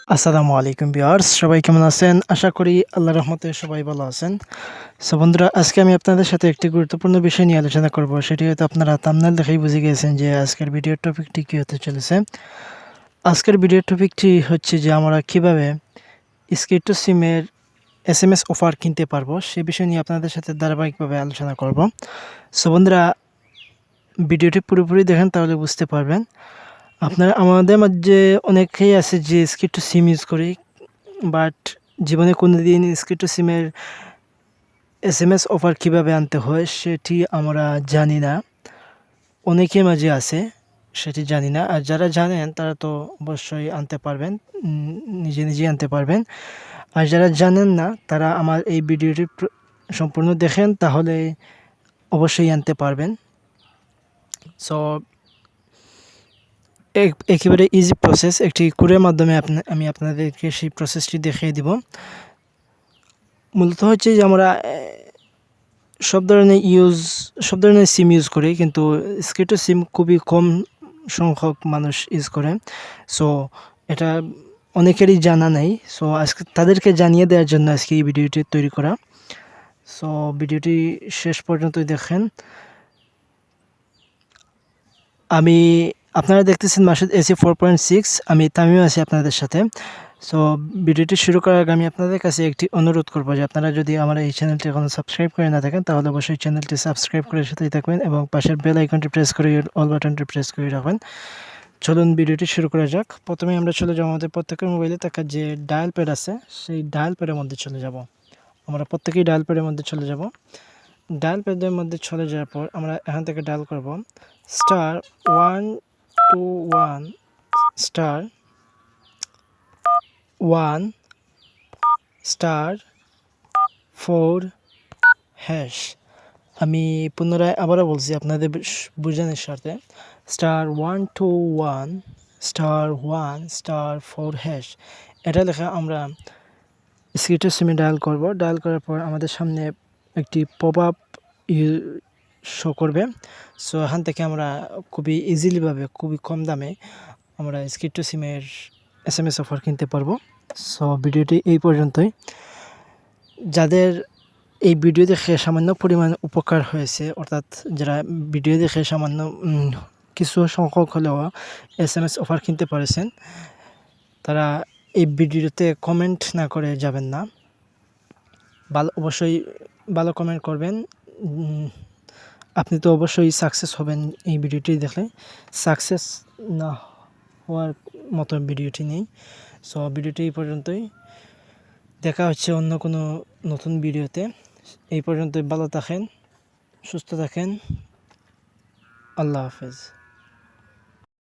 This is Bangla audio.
আসসালামু আলাইকুম ভিউয়ার্স, সবাই কেমন আছেন? আশা করি আল্লাহর রহমতে সবাই ভালো আছেন। সো বন্ধুরা, আজকে আমি আপনাদের সাথে একটি গুরুত্বপূর্ণ বিষয় নিয়ে আলোচনা করব। সেটি হয়তো আপনারা থাম্বনেল দেখেই বুঝে গিয়েছেন যে আজকের ভিডিওর টপিকটি কী হতে চলেছে। আজকের ভিডিওর টপিকটি হচ্ছে যে আমরা কিভাবে স্কিটো সিমের এসএমএস অফার কিনতে পারবো, সে বিষয় নিয়ে আপনাদের সাথে ধারাবাহিকভাবে আলোচনা করব। সো বন্ধুরা, ভিডিওটি পুরোপুরি দেখেন, তাহলে বুঝতে পারবেন। আমাদের মাঝে অনেকেই আছে যে স্কিটো সিম ইউজ করি, বাট জীবনে কোনোদিন স্কিটো সিমের এসএমএস অফার কিভাবে আনতে হয় সেটি আমরা জানি না। অনেকের মাঝে আছে, সেটি জানি না। আর যারা জানেন তারা তো অবশ্যই আনতে পারবেন, নিজে আনতে পারবেন। আর যারা জানেন না তারা আমার এই ভিডিওটি সম্পূর্ণ দেখেন, তাহলে অবশ্যই আনতে পারবেন। সো একেবারে ইজি প্রসেস, একটি কোডের মাধ্যমে আমি আপনাদেরকে সেই প্রসেসটি দেখিয়ে দিব। মূলত হচ্ছে যে আমরা সব ধরনের সিম ইউজ করি, কিন্তু স্কিটো সিম খুবই কম সংখ্যক মানুষ ইউজ করে। সো এটা অনেকেরই জানা নেই। সো আজকে তাদেরকে জানিয়ে দেওয়ার জন্য আজকে এই ভিডিওটি তৈরি করা। সো ভিডিওটি শেষ পর্যন্তই দেখেন। আপনারা দেখতেছেন মাসুদ এসি 4.6, আমি তামিম আছি আপনাদের সাথে। সো ভিডিওটি শুরু করার আগে আমি আপনাদের কাছে একটি অনুরোধ করব যে আপনারা যদি আমার এই চ্যানেলটি এখনও সাবস্ক্রাইব করে না থাকেন, তাহলে অবশ্যই চ্যানেলটি সাবস্ক্রাইব করে সাথেই থাকবেন এবং পাশের বেল আইকনটি প্রেস করে অল বাটনটি প্রেস করে রাখবেন। চলুন ভিডিওটি শুরু করা যাক। প্রথমে আমরা চলে যাব আমাদের প্রত্যেকের মোবাইলে থাকা যে ডায়াল প্যাড আছে, সেই ডায়াল প্যাডের মধ্যে চলে যাব। আমরা প্রত্যেকেই ডায়াল প্যাডের মধ্যে চলে যাব। ডায়াল প্যাডের মধ্যে চলে যাওয়ার পর আমরা এখান থেকে ডায়াল করব *121 *1*4#। আমি পুনরায় আবারও বলছি আপনাদের বোঝানোর স্বার্থে, *121*1*4#। এটা লেখা আমরা স্কিটো সিমে ডায়াল করব। ডায়াল করার পর আমাদের সামনে একটি পপ আপ শো করবে। সো এখান থেকে আমরা খুবই ইজিলিভাবে, খুবই কম দামে আমরা স্কিটো সিমের এসএমএস অফার কিনতে পারবো। সো ভিডিওটি এই পর্যন্তই। যাদের এই ভিডিও দেখে সামান্য পরিমাণ উপকার হয়েছে, অর্থাৎ যারা ভিডিও দেখে সামান্য কিছু সংখ্যক হলেও এসএমএস অফার কিনতে পারেছেন, তারা এই ভিডিওতে কমেন্ট না করে যাবেন না। অবশ্যই ভালো কমেন্ট করবেন। আপনি তো অবশ্যই সাকসেস হবেন এই ভিডিওটি দেখলে। সাকসেস না হওয়ার মতো ভিডিওটি নেই। সো ভিডিওটি এই পর্যন্তই। দেখা হচ্ছে অন্য কোনো নতুন ভিডিওতে। এই পর্যন্তই। ভালো থাকেন, সুস্থ থাকেন। আল্লাহ হাফেজ।